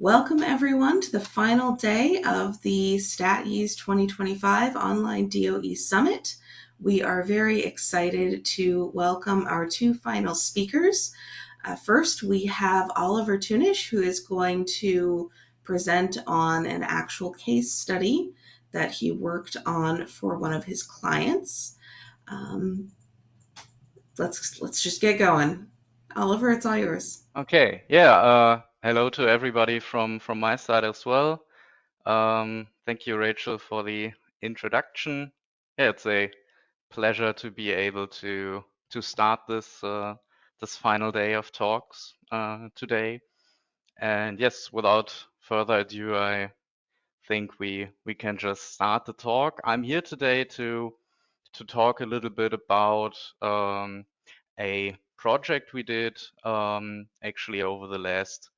Welcome everyone to the final day of the Statease 2025 Online DoE Summit. We are very excited to welcome our two final speakers. First, we have Oliver Tunish, who is going to present on an actual case study that he worked on for one of his clients. Let's just get going. Oliver, it's all yours. Okay, yeah, hello to everybody from my side as well. Thank you, Rachel, for the introduction. Yeah, it's a pleasure to be able to start this final day of talks today. And yes, without further ado, I think we can just start the talk. I'm here today to talk a little bit about a project we did actually over the last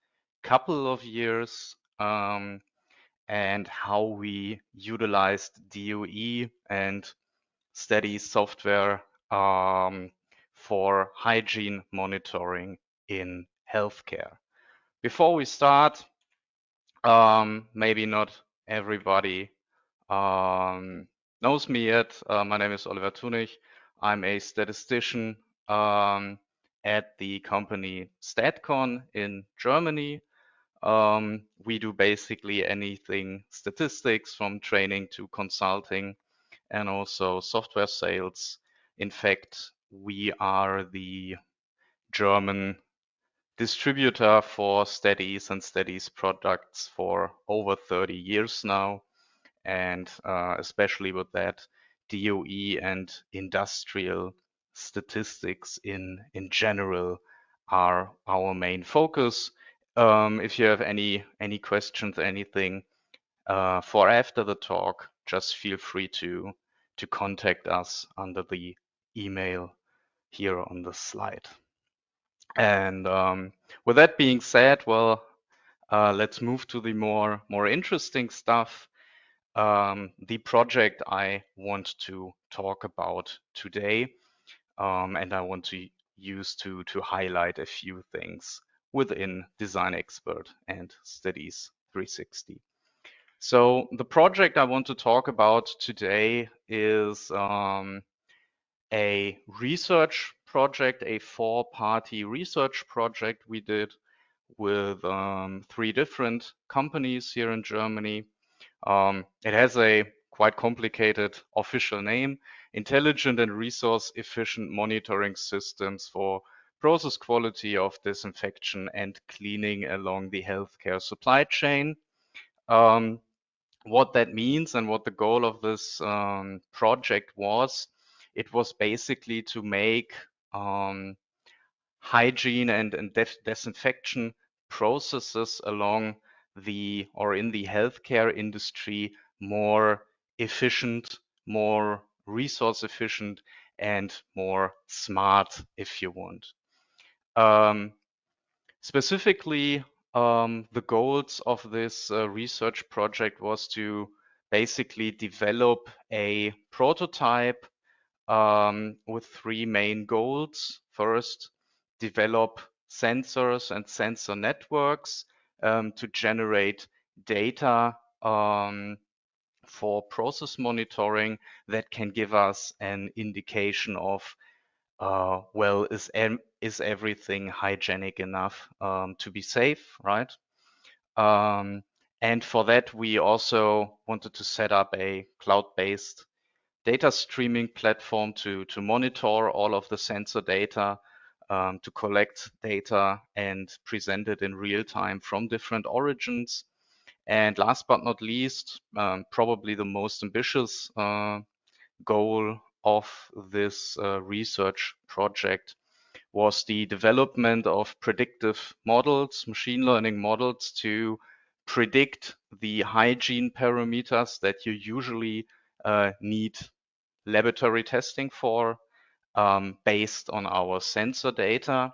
couple of years, and how we utilized DoE and Statease software for hygiene monitoring in healthcare. Before we start, maybe not everybody knows me yet. My name is Oliver Tunich. I'm a statistician at the company Statcon in Germany. We do basically anything statistics, from training to consulting and also software sales. In fact, we are the German distributor for Statease and Statease products for over 30 years now. And especially with that, DoE and industrial statistics in general are our main focus. If you have any questions, anything for after the talk, just feel free to contact us under the email here on the slide. And with that being said, well, let's move to the more interesting stuff. The project I want to talk about today, and I want to use to highlight a few things within Design Expert and Statease 360. So the project I want to talk about today is a research project, a 4-party research project we did with 3 different companies here in Germany. It has a quite complicated official name: Intelligent and Resource Efficient Monitoring Systems for Process Quality of Disinfection and Cleaning Along the Healthcare Supply Chain. What that means and what the goal of this project was, it was basically to make hygiene and disinfection processes along the or in the healthcare industry more efficient, more resource efficient, and more smart, if you want. Specifically, the goals of this research project was to basically develop a prototype with 3 main goals. First, develop sensors and sensor networks to generate data for process monitoring that can give us an indication of, well, is everything hygienic enough to be safe, right? And for that, we also wanted to set up a cloud-based data streaming platform to monitor all of the sensor data, to collect data and present it in real time from different origins. And last but not least, probably the most ambitious goal of this research project was the development of predictive models, machine learning models, to predict the hygiene parameters that you usually need laboratory testing for, based on our sensor data.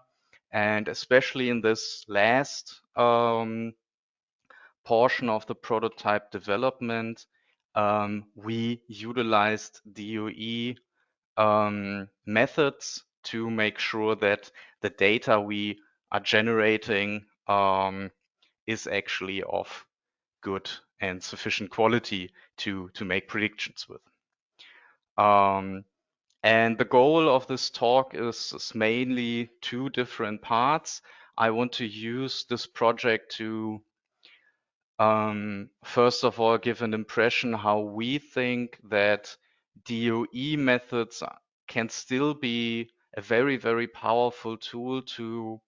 And especially in this last portion of the prototype development, we utilized DoE methods to make sure that the data we are generating is actually of good and sufficient quality to make predictions with. And the goal of this talk is mainly two different parts. I want to use this project to first of all give an impression how we think that DoE methods can still be a very, very powerful tool to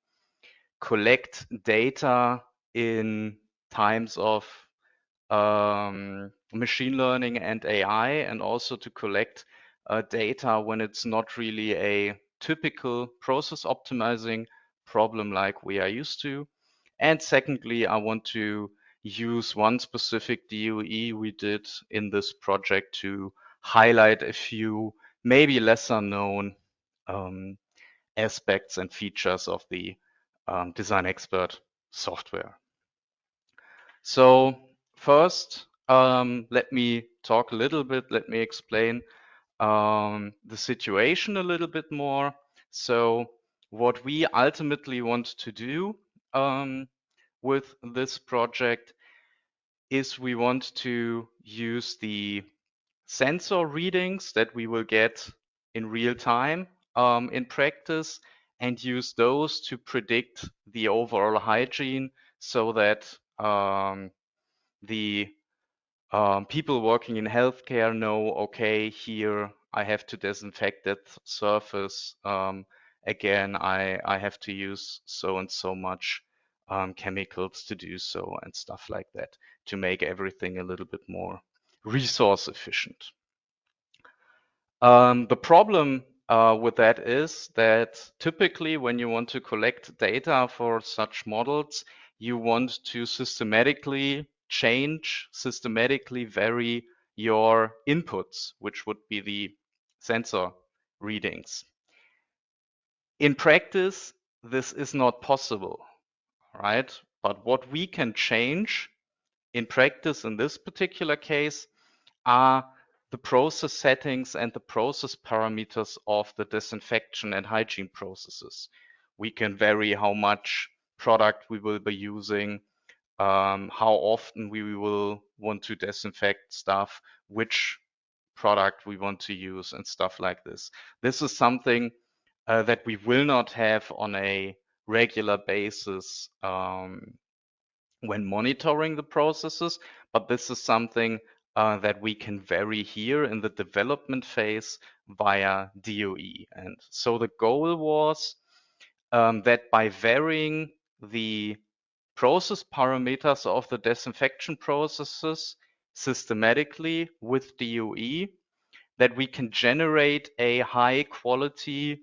collect data in times of machine learning and AI, and also to collect data when it's not really a typical process optimizing problem like we are used to. And secondly, I want to use one specific DOE we did in this project to highlight a few maybe lesser known aspects and features of the Design Expert software. So first, let me talk a little bit, let me explain the situation a little bit more. So what we ultimately want to do with this project is we want to use the sensor readings that we will get in real time in practice and use those to predict the overall hygiene so that the people working in healthcare know, okay, here I have to disinfect that surface. Again, I have to use so and so much chemicals to do so and stuff like that to make everything a little bit more resource efficient. The problem with that is that typically when you want to collect data for such models, you want to systematically change, systematically vary your inputs, which would be the sensor readings. In practice, this is not possible, right? But what we can change in practice in this particular case are the process settings and the process parameters of the disinfection and hygiene processes. We can vary how much product we will be using, how often we will want to disinfect stuff, which product we want to use, and stuff like this. This is something that we will not have on a regular basis when monitoring the processes, but this is something that we can vary here in the development phase via DOE. And so the goal was that by varying the process parameters of the disinfection processes systematically with DOE, that we can generate a high quality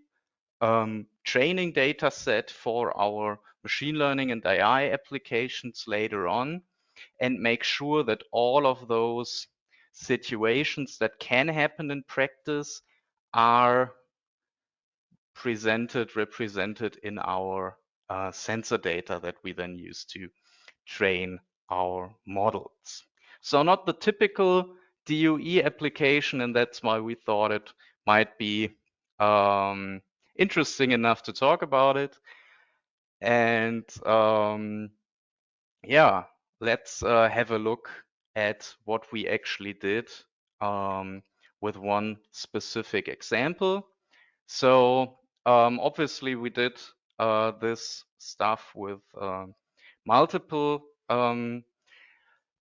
training data set for our machine learning and AI applications later on, and make sure that all of those situations that can happen in practice are represented in our sensor data that we then use to train our models. So not the typical DOE application, and that's why we thought it might be interesting enough to talk about it. And yeah, let's have a look at what we actually did with one specific example. So obviously we did this stuff with multiple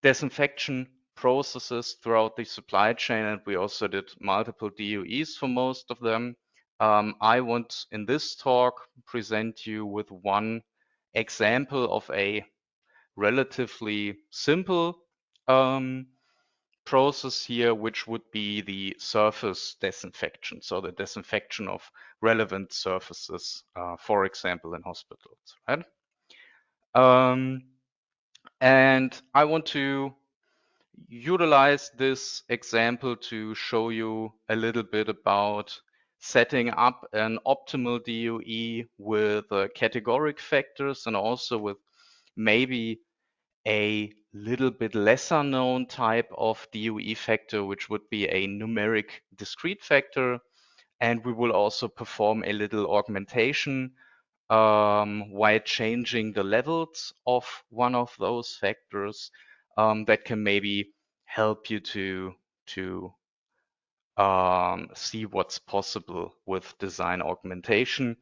disinfection processes throughout the supply chain, and we also did multiple DOEs for most of them. I want in this talk present you with one example of a relatively simple process here, which would be the surface disinfection. So the disinfection of relevant surfaces, for example, in hospitals, right? And I want to utilize this example to show you a little bit about setting up an optimal DOE with categoric factors and also with maybe a little bit lesser known type of DOE factor, which would be a numeric discrete factor. And we will also perform a little augmentation while changing the levels of one of those factors, that can maybe help you to see what's possible with design augmentation.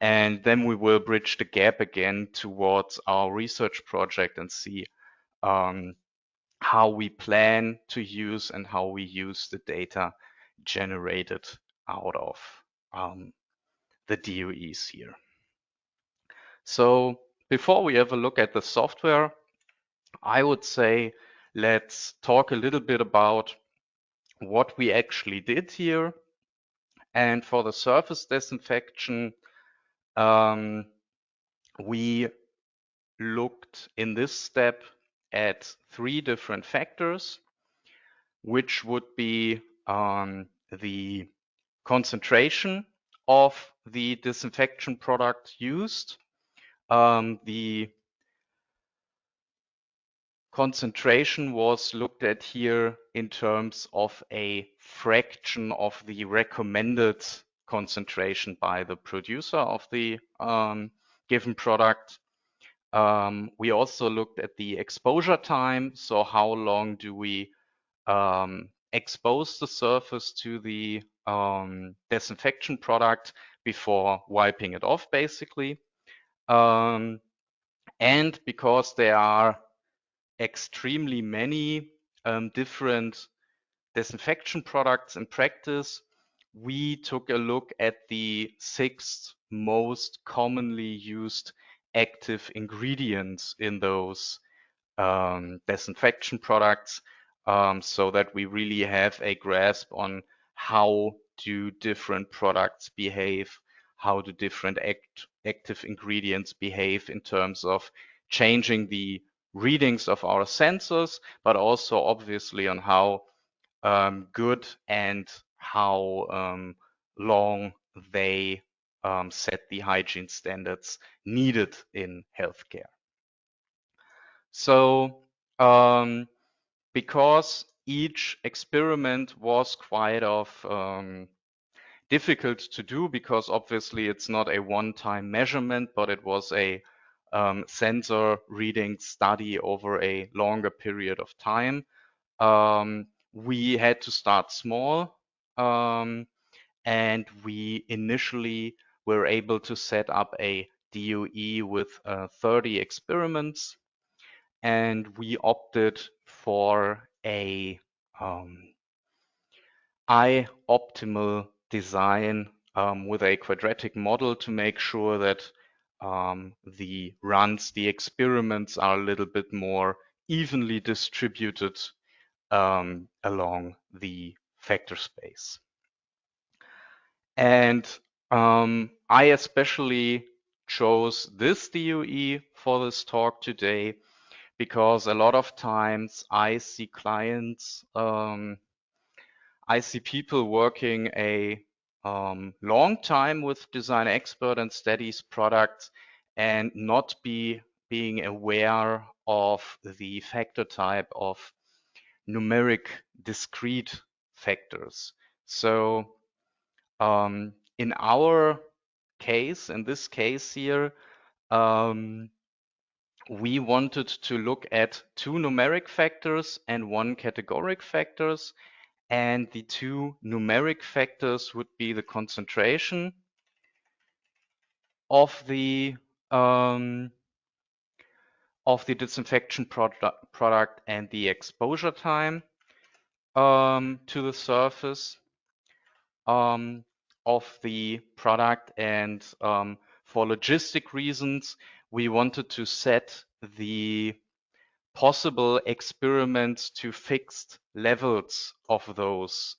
And then we will bridge the gap again towards our research project and see how we plan to use and how we use the data generated out of the DOEs here. So before we have a look at the software, I would say let's talk a little bit about what we actually did here. And for the surface disinfection, we looked in this step at 3 different factors, which would be the concentration of the disinfection product used, the concentration was looked at here in terms of a fraction of the recommended concentration by the producer of the given product. We also looked at the exposure time. So how long do we expose the surface to the disinfection product before wiping it off, basically. And because there are extremely many different disinfection products in practice, we took a look at the 6 most commonly used active ingredients in those disinfection products, so that we really have a grasp on how do different products behave, how do different active ingredients behave in terms of changing the readings of our sensors, but also obviously on how good and how long they set the hygiene standards needed in healthcare. So because each experiment was quite difficult to do, because obviously it's not a one-time measurement, but it was a sensor reading study over a longer period of time. We had to start small, and we initially were able to set up a DOE with 30 experiments, and we opted for a eye-optimal design with a quadratic model to make sure that the experiments are a little bit more evenly distributed along the factor space. And I especially chose this DOE for this talk today because a lot of times I see clients, I see people working a long time with Design Expert and Statease products and not being aware of the factor type of numeric discrete factors. So in our case, in this case here, we wanted to look at 2 numeric factors and 1 categoric factors. And the 2 numeric factors would be the concentration of the disinfection product and the exposure time to the surface of the product. And for logistic reasons, we wanted to set the possible experiments to fixed levels of those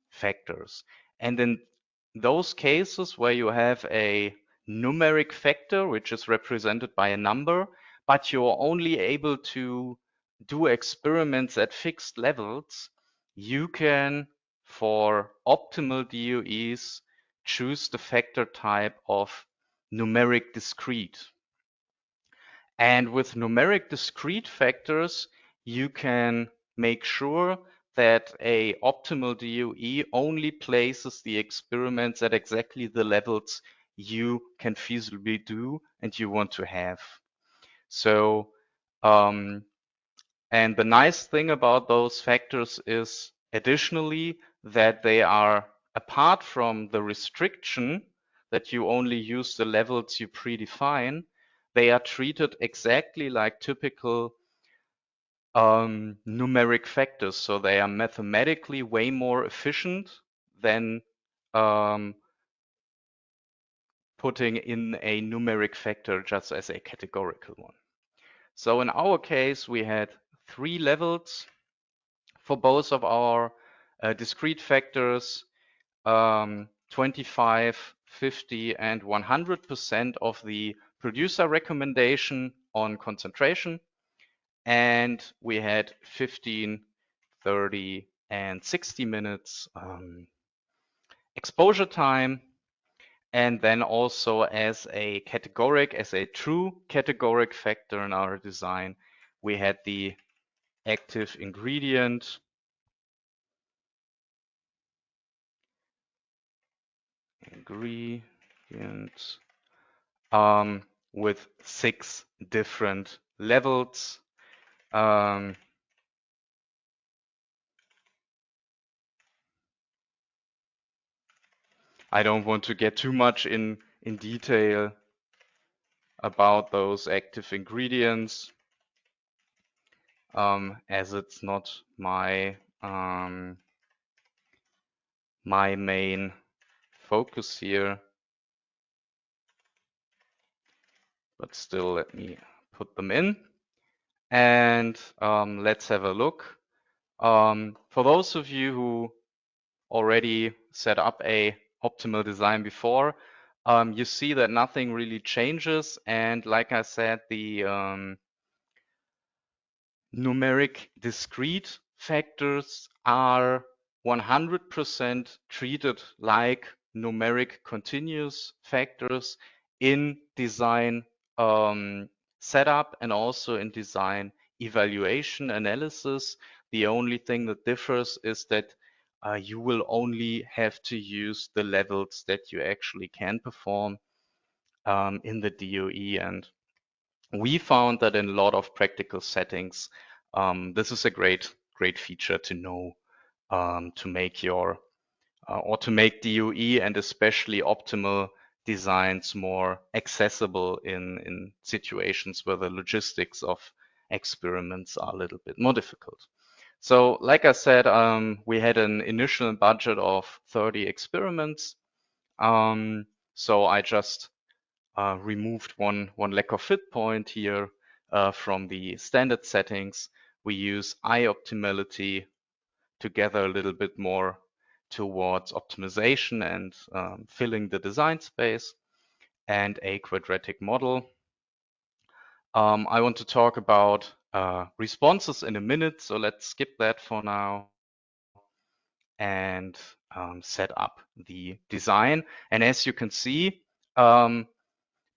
factors. And in those cases where you have a numeric factor, which is represented by a number, but you're only able to do experiments at fixed levels, you can, for optimal DOEs, choose the factor type of numeric discrete. And with numeric discrete factors, you can make sure that a optimal DOE only places the experiments at exactly the levels you can feasibly do and you want to have. So, and the nice thing about those factors is additionally that they are, apart from the restriction that you only use the levels you predefine, they are treated exactly like typical numeric factors. So they are mathematically way more efficient than putting in a numeric factor just as a categorical one. So in our case, we had 3 levels for both of our discrete factors, 25, 50, and 100% of the producer recommendation on concentration. And we had 15, 30, and 60 minutes exposure time. And then also as a true categoric factor in our design, we had the active ingredient with 6 different levels. I don't want to get too much in detail about those active ingredients, as it's not my my main focus here. But still, let me put them in. And let's have a look. For those of you who already set up a optimal design before, you see that nothing really changes. And like I said, the numeric discrete factors are 100% treated like numeric continuous factors in design setup and also in design evaluation analysis. The only thing that differs is that you will only have to use the levels that you actually can perform in the DoE. And we found that in a lot of practical settings, this is a great feature to know to make your or to make DoE and especially optimal designs more accessible in situations where the logistics of experiments are a little bit more difficult. So like I said, we had an initial budget of 30 experiments. So I just removed one lack of fit point here from the standard settings. We use eye optimality to gather a little bit more towards optimization and filling the design space, and a quadratic model. I want to talk about responses in a minute, so let's skip that for now and set up the design. And as you can see,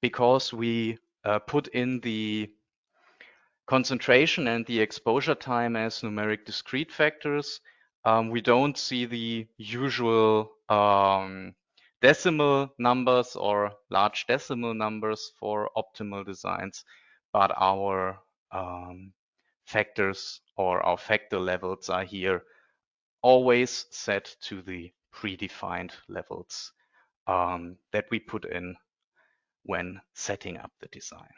because we put in the concentration and the exposure time as numeric discrete factors, we don't see the usual decimal numbers or large decimal numbers for optimal designs, but our factors or our factor levels are here always set to the predefined levels that we put in when setting up the design.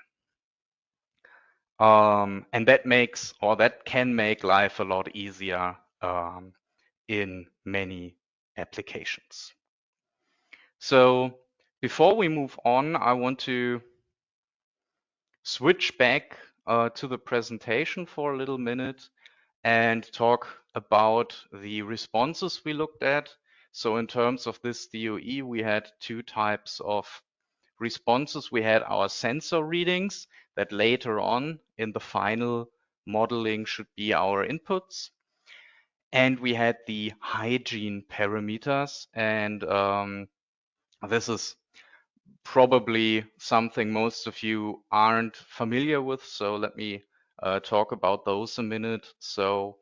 And that can make life a lot easier in many applications. So before we move on, I want to switch back to the presentation for a little minute and talk about the responses we looked at. So in terms of this DoE, we had 2 types of responses. We had our sensor readings that later on in the final modeling should be our inputs. And we had the hygiene parameters. And this is probably something most of you aren't familiar with. So let me talk about those a minute. So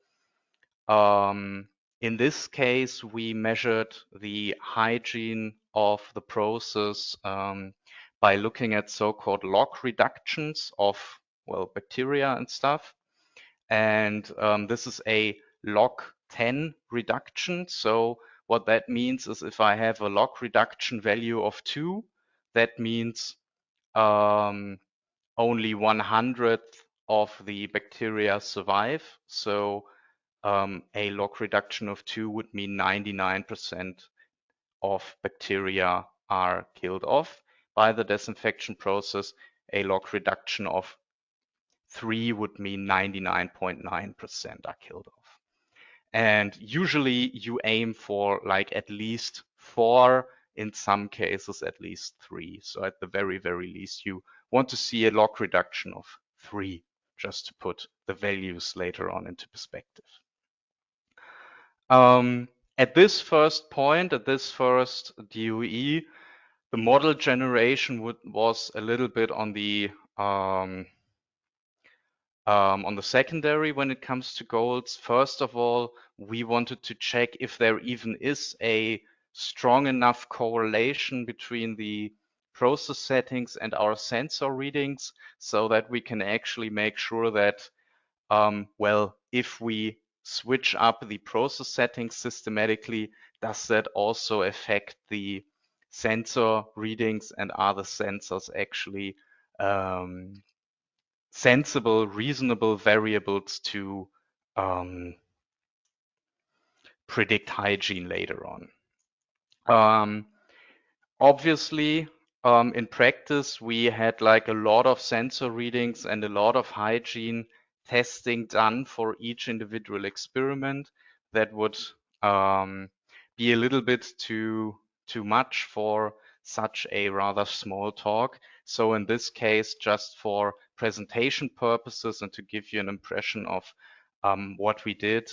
In this case, we measured the hygiene of the process by looking at so-called log reductions of, well, bacteria and stuff. And this is a log 10 reduction. So what that means is if I have a log reduction value of 2, that means only 1/100th of the bacteria survive. So a log reduction of 2 would mean 99% of bacteria are killed off by the disinfection process. A log reduction of 3 would mean 99.9% are killed off. And usually you aim for like at least 4, in some cases at least 3. So at the very, very least, you want to see a log reduction of 3, just to put the values later on into perspective. At this first point, at this first DOE, the model generation was a little bit on the secondary when it comes to goals. First of all, we wanted to check if there even is a strong enough correlation between the process settings and our sensor readings so that we can actually make sure that, well, if we switch up the process settings systematically, does that also affect the sensor readings, and are the sensors actually sensible, reasonable variables to predict hygiene later on. Obviously, in practice, we had like a lot of sensor readings and a lot of hygiene testing done for each individual experiment. That would be a little bit too much for such a rather small talk. So in this case, just for presentation purposes and to give you an impression of what we did,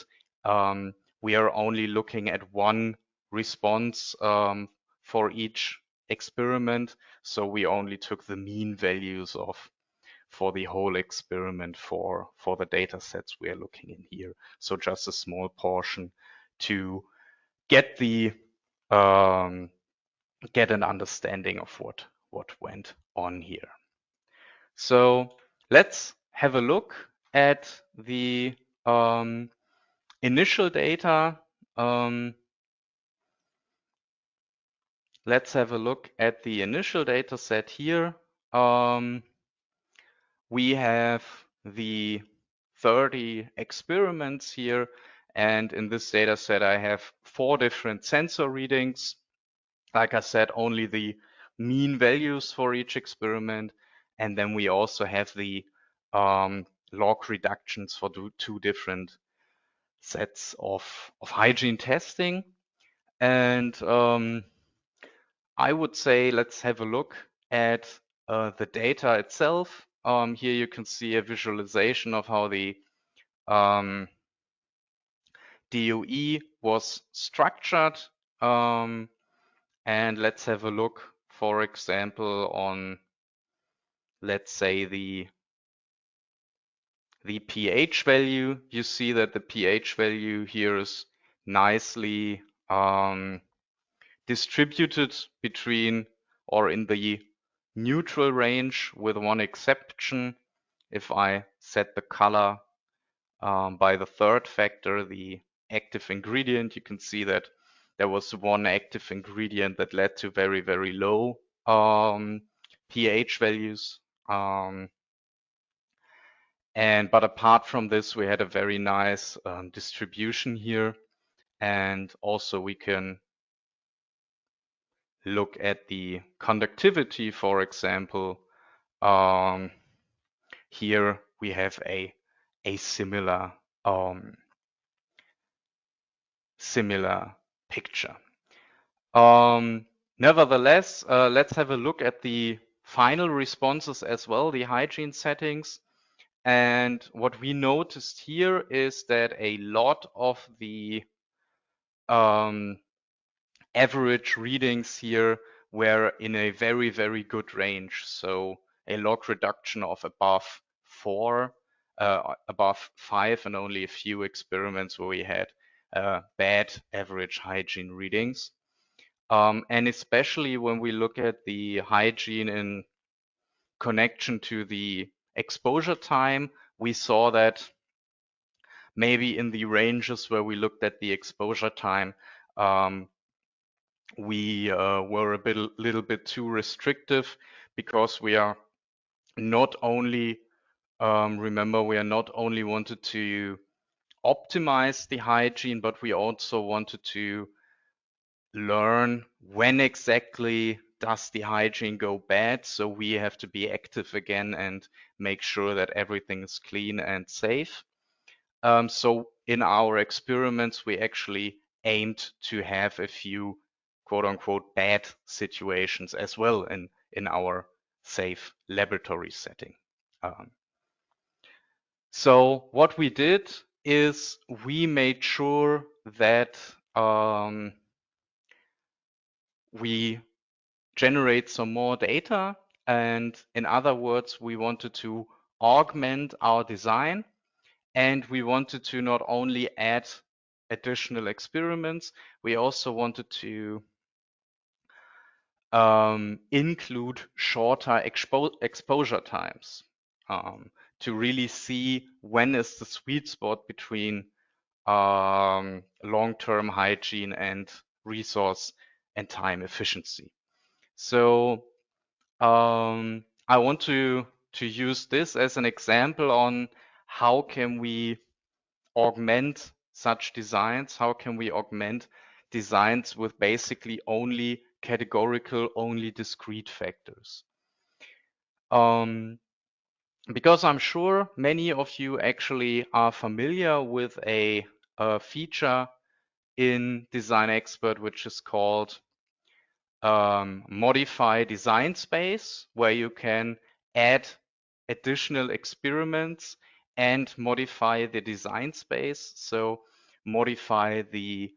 we are only looking at one response for each experiment. So we only took the mean values for the whole experiment for the data sets we are looking in here. So just a small portion to get the get an understanding of what went on here. So let's have a look at the initial data. Let's have a look at the initial data set here. We have the 30 experiments here, and in this data set I have 4 different sensor readings. Like I said, only the mean values for each experiment, and then we also have the log reductions for 2 different sets of hygiene testing. And I would say let's have a look at the data itself. Here you can see a visualization of how the DOE was structured. And let's have a look, for example, on, let's say, the pH value. You see that the pH value here is nicely distributed between or in the neutral range, with one exception. If I set the color by the 3rd factor, the active ingredient, you can see that there was one active ingredient that led to very, very low pH values. But apart from this, we had a very nice distribution here. And also we can look at the conductivity, for example. Here we have a similar similar picture. Nevertheless, let's have a look at the final responses as well, the hygiene settings. And what we noticed here is that a lot of the average readings here were in a very, very good range. So a log reduction of above 4, above 5, and only a few experiments where we had bad average hygiene readings. And especially when we look at the hygiene in connection to the exposure time, we saw that maybe in the ranges where we looked at the exposure time, we were little bit too restrictive, because we are not only, remember, we are not only wanted to optimize the hygiene, but we also wanted to learn when exactly does the hygiene go bad. So we have to be active again and make sure that everything is clean and safe. So in our experiments, we actually aimed to have a few quote unquote bad situations as well in our safe laboratory setting. So what we did is we made sure that we generate some more data. And in other words, we wanted to augment our design, and we wanted to not only add additional experiments, we also wanted to include shorter exposure times to really see when is the sweet spot between long-term hygiene and resource and time efficiency. So I want to use this as an example on how can we augment such designs, how can we augment designs with basically only categorical, only discrete factors. Because I'm sure many of you actually are familiar with a feature in Design Expert, which is called modify design space, where you can add additional experiments and modify the design space. So modify the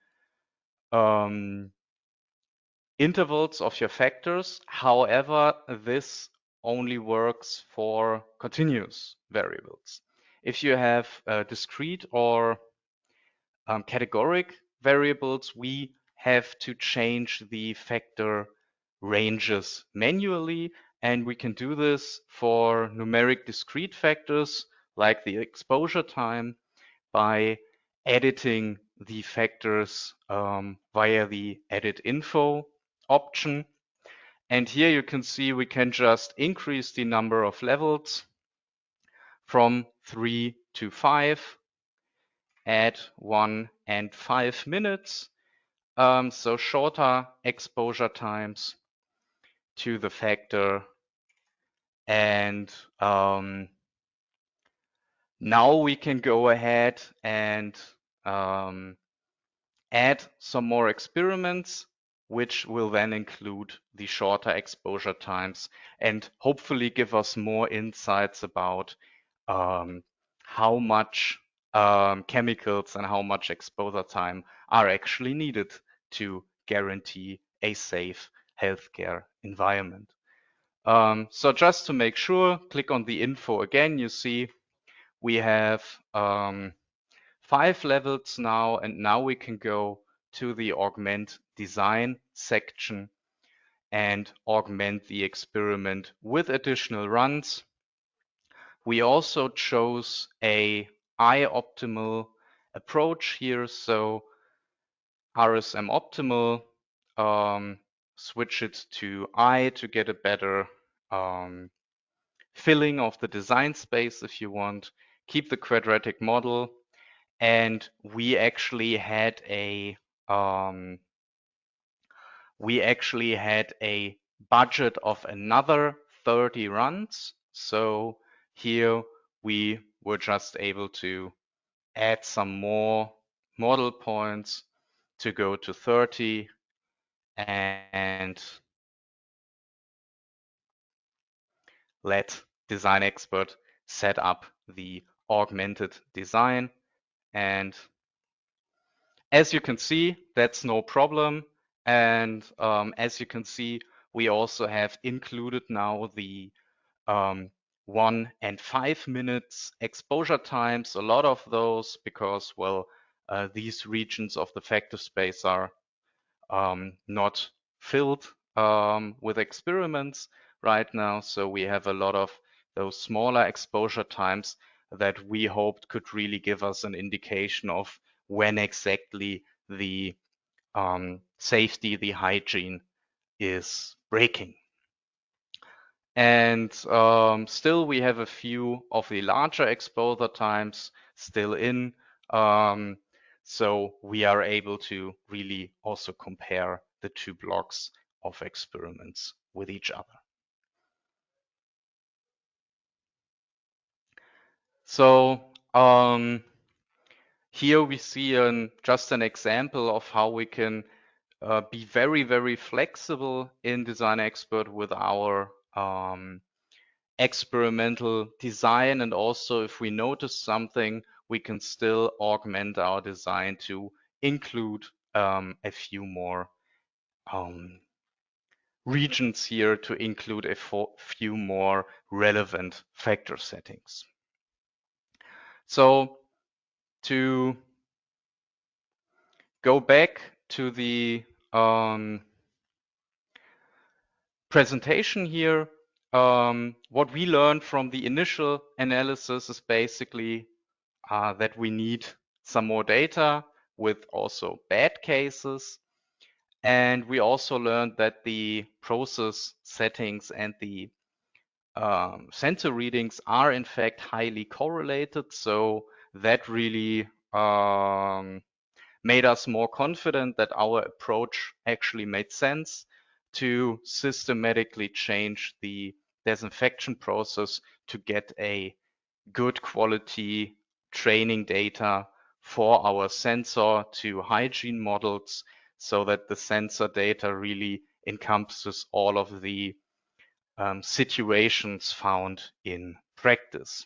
intervals of your factors. However, this only works for continuous variables. If you have discrete or categoric variables, we have to change the factor ranges manually, and we can do this for numeric discrete factors like the exposure time by editing the factors via the edit info option. And here you can see we can just increase the number of levels from 3 to 5, add 1 and 5 minutes. So shorter exposure times to the factor. And now we can go ahead and add some more experiments, which will then include the shorter exposure times and hopefully give us more insights about how much chemicals and how much exposure time are actually needed to guarantee a safe healthcare environment. So just to make sure, click on the info again. You see we have 5 levels now, and now we can go to the augment design section and augment the experiment with additional runs. We also chose a eye-optimal approach here, so RSM optimal, switch it to eye to get a better filling of the design space if you want, keep the quadratic model, and we actually had a budget of another 30 runs. So here we were just able to add some more model points to go to 30 and let Design Expert set up the augmented design. And as you can see, that's no problem. And as you can see, we also have included now the 1 and 5 minutes exposure times, a lot of those because, well, these regions of the factor space are not filled with experiments right now. So we have a lot of those smaller exposure times that we hoped could really give us an indication of when exactly the safety, the hygiene is breaking. And still we have a few of the larger exposure times still in. So we are able to really also compare the two blocks of experiments with each other. So here we see just an example of how we can be very, very flexible in Design Expert with our experimental design. And also if we notice something, we can still augment our design to include a few more regions here, to include a few more relevant factor settings. So to go back to the presentation here, what we learned from the initial analysis is basically that we need some more data with also bad cases. And we also learned that the process settings and the sensor readings are in fact highly correlated. So that really made us more confident that our approach actually made sense to systematically change the disinfection process to get a good quality training data for our sensor to hygiene models, so that the sensor data really encompasses all of the situations found in practice.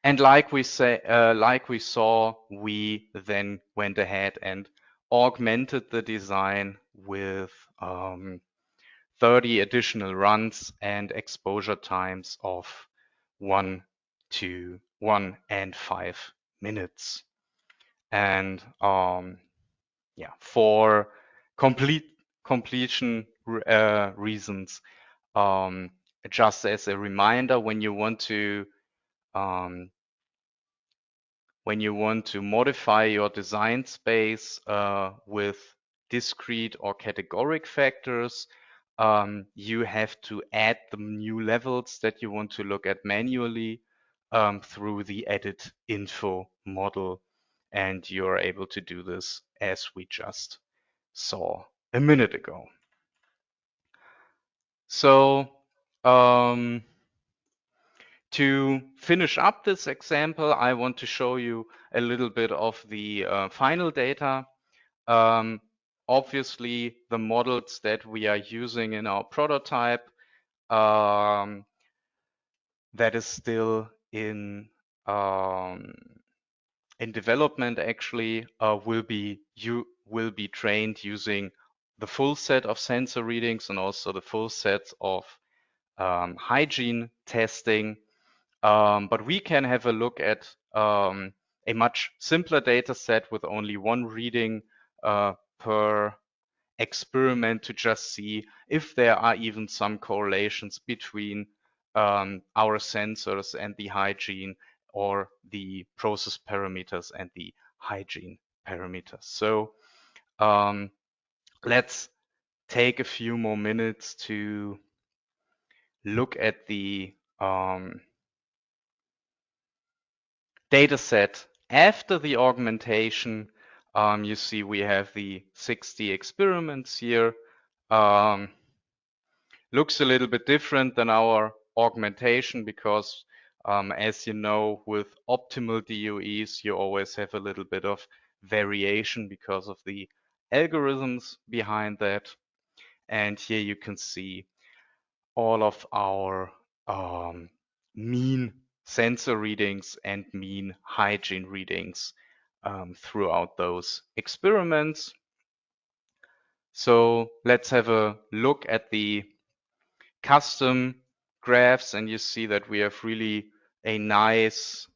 And like we saw, we then went ahead and augmented the design with 30 additional runs and exposure times of 1 and 5 minutes. And yeah, for completion reasons, just as a reminder, when you want to modify your design space with discrete or categoric factors, you have to add the new levels that you want to look at manually through the edit info model. And you're able to do this as we just saw a minute ago. So to finish up this example, I want to show you a little bit of the final data. Obviously, the models that we are using in our prototype, that is still in development actually, will be trained using the full set of sensor readings and also the full set of hygiene testing. But we can have a look at a much simpler data set with only one reading per experiment to just see if there are even some correlations between our sensors and the hygiene, or the process parameters and the hygiene parameters. So let's take a few more minutes to look at the data set after the augmentation. You see we have the 60 experiments here. Looks a little bit different than our augmentation because as you know, with optimal DOEs, you always have a little bit of variation because of the algorithms behind that. And here you can see all of our mean sensor readings and mean hygiene readings throughout those experiments. So let's have a look at the custom graphs, and you see that we have really a nice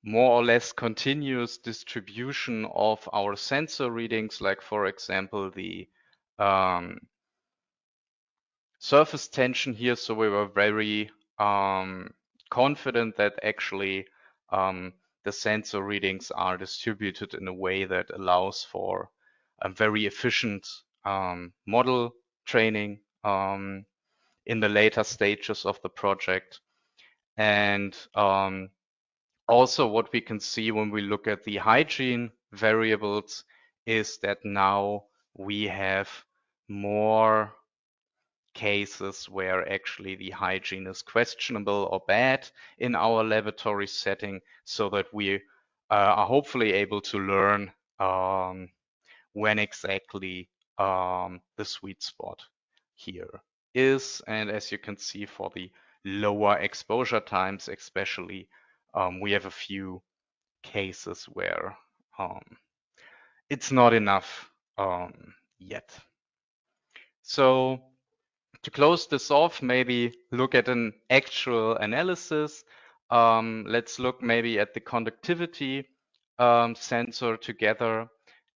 more or less continuous distribution of our sensor readings, like for example the surface tension here. So we were very confident that actually the sensor readings are distributed in a way that allows for a very efficient model training in the later stages of the project. And also what we can see when we look at the hygiene variables is that now we have more cases where actually the hygiene is questionable or bad in our laboratory setting, so that we are hopefully able to learn when exactly the sweet spot here is. And as you can see, for the lower exposure times especially, we have a few cases where it's not enough yet. So to close this off, maybe look at an actual analysis. Let's look maybe at the conductivity sensor together.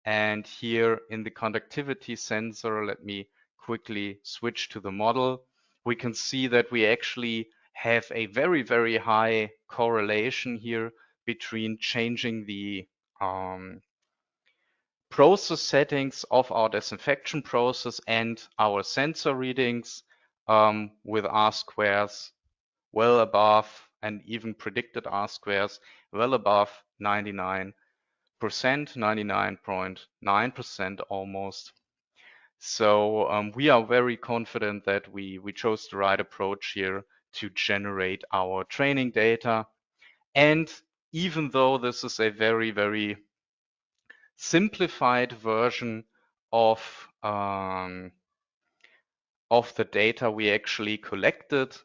And here in the conductivity sensor, let me quickly switch to the model. We can see that we actually have a very, very high correlation here between changing the process settings of our disinfection process and our sensor readings, with R squares well above, and even predicted R squares well above 99%, 99.9% almost. So we are very confident that we chose the right approach here to generate our training data. And even though this is a very, very simplified version of the data we actually collected,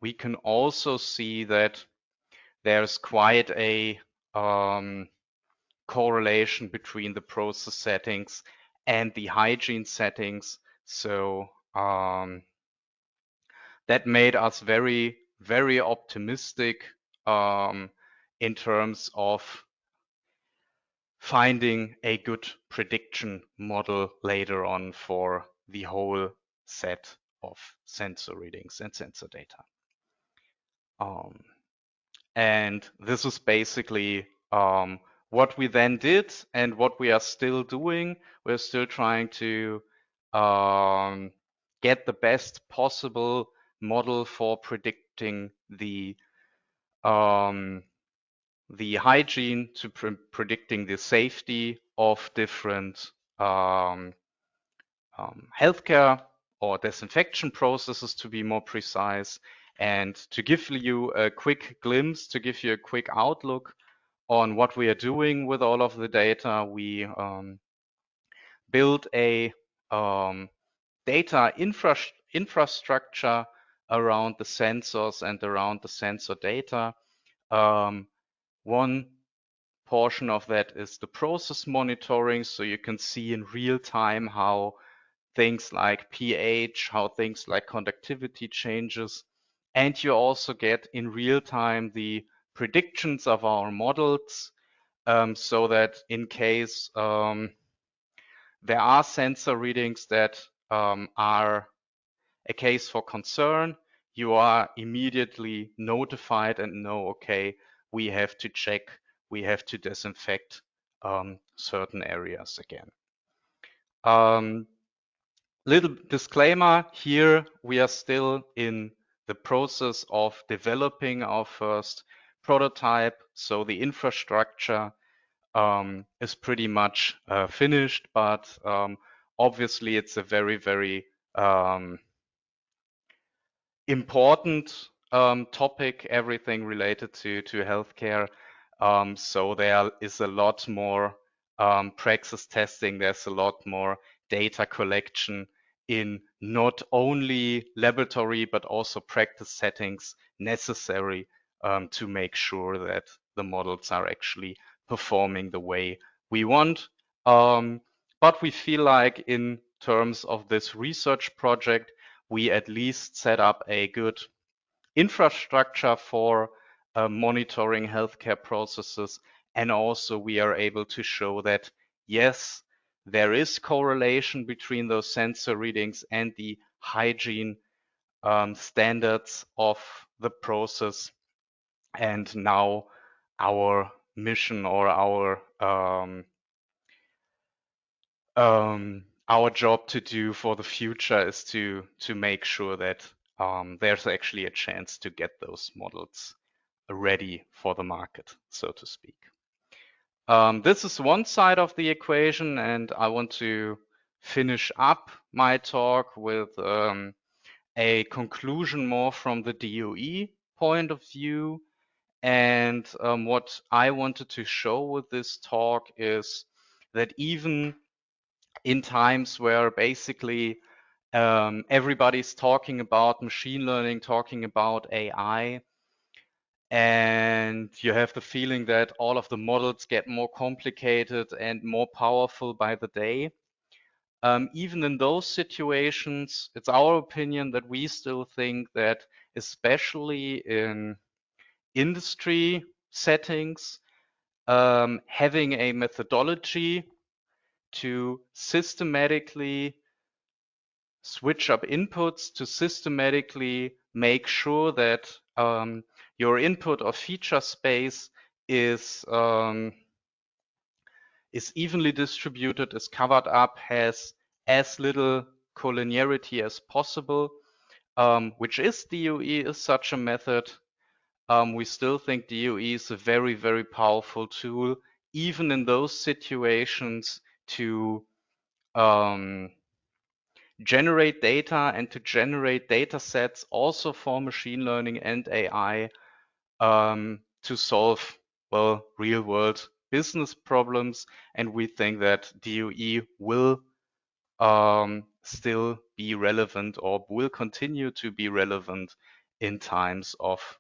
we can also see that there's quite a correlation between the process settings and the hygiene settings. So that made us very, very optimistic in terms of finding a good prediction model later on for the whole set of sensor readings and sensor data. And this is basically what we then did and what we are still doing. We're still trying to get the best possible model for predicting the hygiene, to predicting the safety of different healthcare or disinfection processes, to be more precise. And to give you a quick glimpse, to give you a quick outlook on what we are doing with all of the data, we built a data infrastructure around the sensors and around the sensor data. One portion of that is the process monitoring, so you can see in real time how things like pH, how things like conductivity changes, and you also get in real time the predictions of our models, so that in case there are sensor readings that are a case for concern, you are immediately notified and know, okay, we have to check, we have to disinfect certain areas again. Little disclaimer here, we are still in the process of developing our first prototype, so the infrastructure is pretty much finished, but obviously it's a very, very important topic, everything related to healthcare. So there is a lot more praxis testing, there's a lot more data collection in not only laboratory but also practice settings necessary to make sure that the models are actually performing the way we want. But we feel like in terms of this research project, we at least set up a good infrastructure for monitoring healthcare processes. And also we are able to show that, yes, there is correlation between those sensor readings and the hygiene standards of the process. And now our mission or our job to do for the future is to make sure that there's actually a chance to get those models ready for the market, so to speak. This is one side of the equation, and I want to finish up my talk with a conclusion more from the DoE point of view. And what I wanted to show with this talk is that even in times where basically everybody's talking about machine learning, talking about AI, and you have the feeling that all of the models get more complicated and more powerful by the day. Even in those situations, it's our opinion that we still think that, especially in industry settings, having a methodology to systematically switch up inputs, to systematically make sure that your input or feature space is evenly distributed, is covered up, has as little collinearity as possible, which is DoE is such a method. We still think DoE is a very, very powerful tool, even in those situations, to generate data and to generate data sets also for machine learning and AI to solve, well, real world business problems. And we think that DoE will still be relevant or will continue to be relevant in times of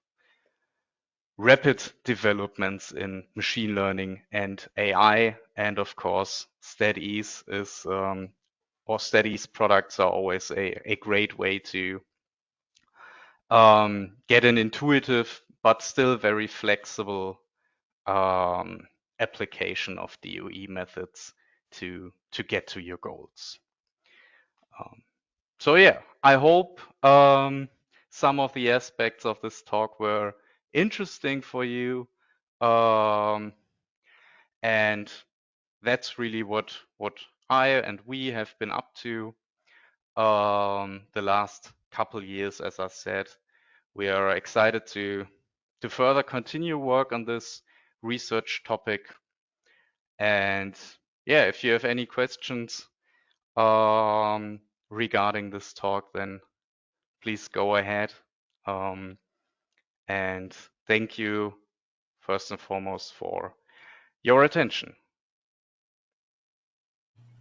rapid developments in machine learning and AI. And of course, Statease is or Statease products are always a great way to get an intuitive but still very flexible application of DoE methods to get to your goals. So yeah, I hope some of the aspects of this talk were interesting for you, and that's really what I and we have been up to the last couple years. As I said, we are excited to further continue work on this research topic. And yeah, if you have any questions regarding this talk, then please go ahead. And thank you first and foremost for your attention.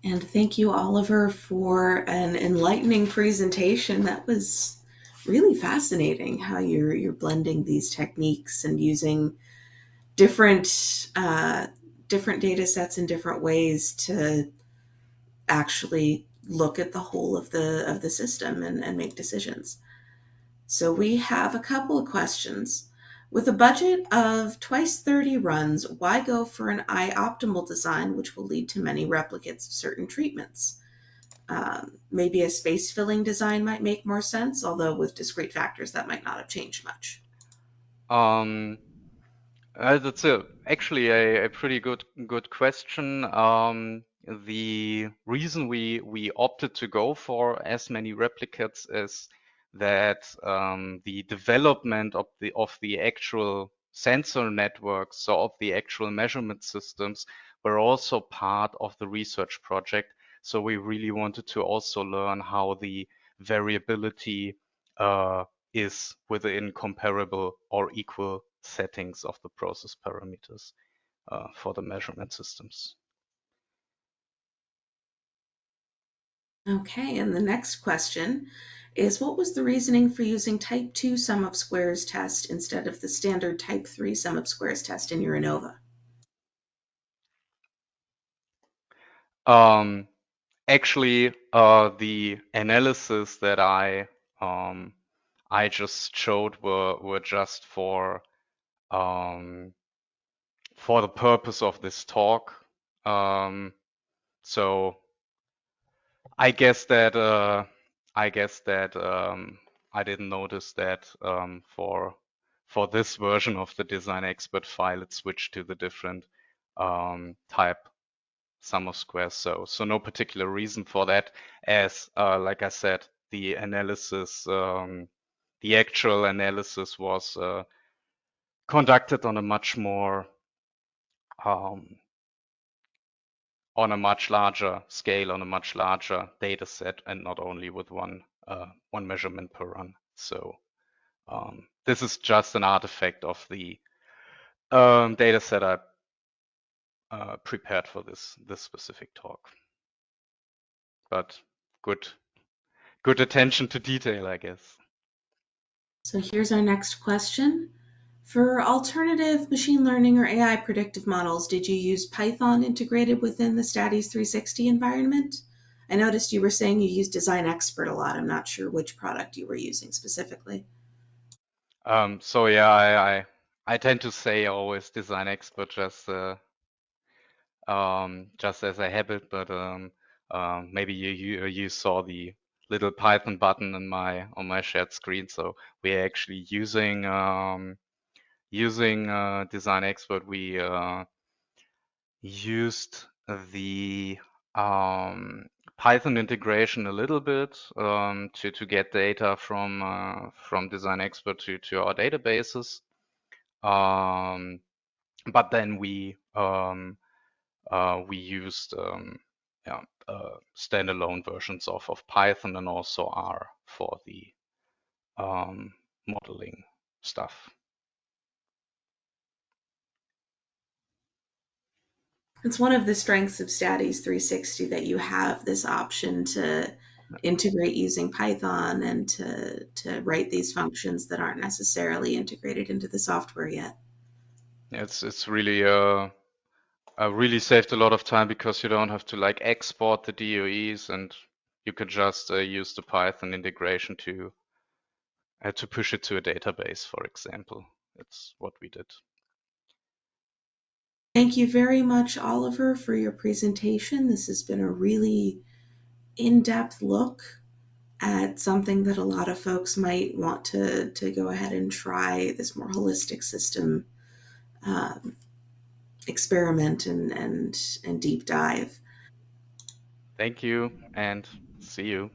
And thank you, Oliver, for an enlightening presentation. That was really fascinating how you're blending these techniques and using different different data sets in different ways to actually look at the whole of the system and make decisions. So we have a couple of questions. With a budget of twice 30 runs, why go for an eye optimal design, which will lead to many replicates of certain treatments? Maybe a space filling design might make more sense, although with discrete factors that might not have changed much. That's actually a pretty good question. The reason we opted to go for as many replicates is that the development of the actual sensor networks, so of the actual measurement systems, were also part of the research project. So we really wanted to also learn how the variability is within comparable or equal settings of the process parameters for the measurement systems. Okay, and the next question is, what was the reasoning for using type 2 sum of squares test instead of the standard type 3 sum of squares test in your ANOVA? Actually, the analysis that I just showed were just for for the purpose of this talk. So I guess that I didn't notice that for this version of the design expert file, it switched to the different type sum of squares. So no particular reason for that. As like I said, the analysis, the actual analysis was conducted on a much more um, on a much larger scale, on a much larger data set, and not only with one measurement per run. So this is just an artifact of the data set I prepared for this specific talk. But good attention to detail, I guess. So here's our next question. For alternative machine learning or AI predictive models, did you use Python integrated within the Statease 360 environment? I noticed you were saying you use Design Expert a lot. I'm not sure which product you were using specifically. So yeah, I tend to say always design expert just as a habit, but maybe you saw the little Python button on my shared screen. So we're actually using Design Expert. We used the Python integration a little bit to get data from Design Expert to our databases. But then we used yeah, standalone versions of Python and also R for the modeling stuff. It's one of the strengths of Statease 360 that you have this option to integrate using Python and to write these functions that aren't necessarily integrated into the software yet. It's really really saved a lot of time because you don't have to like export the DOEs, and you could just use the Python integration to push it to a database, for example. That's what we did. Thank you very much, Oliver, for your presentation. This has been a really in-depth look at something that a lot of folks might want to go ahead and try, this more holistic system um, experiment and deep dive. Thank you and see you.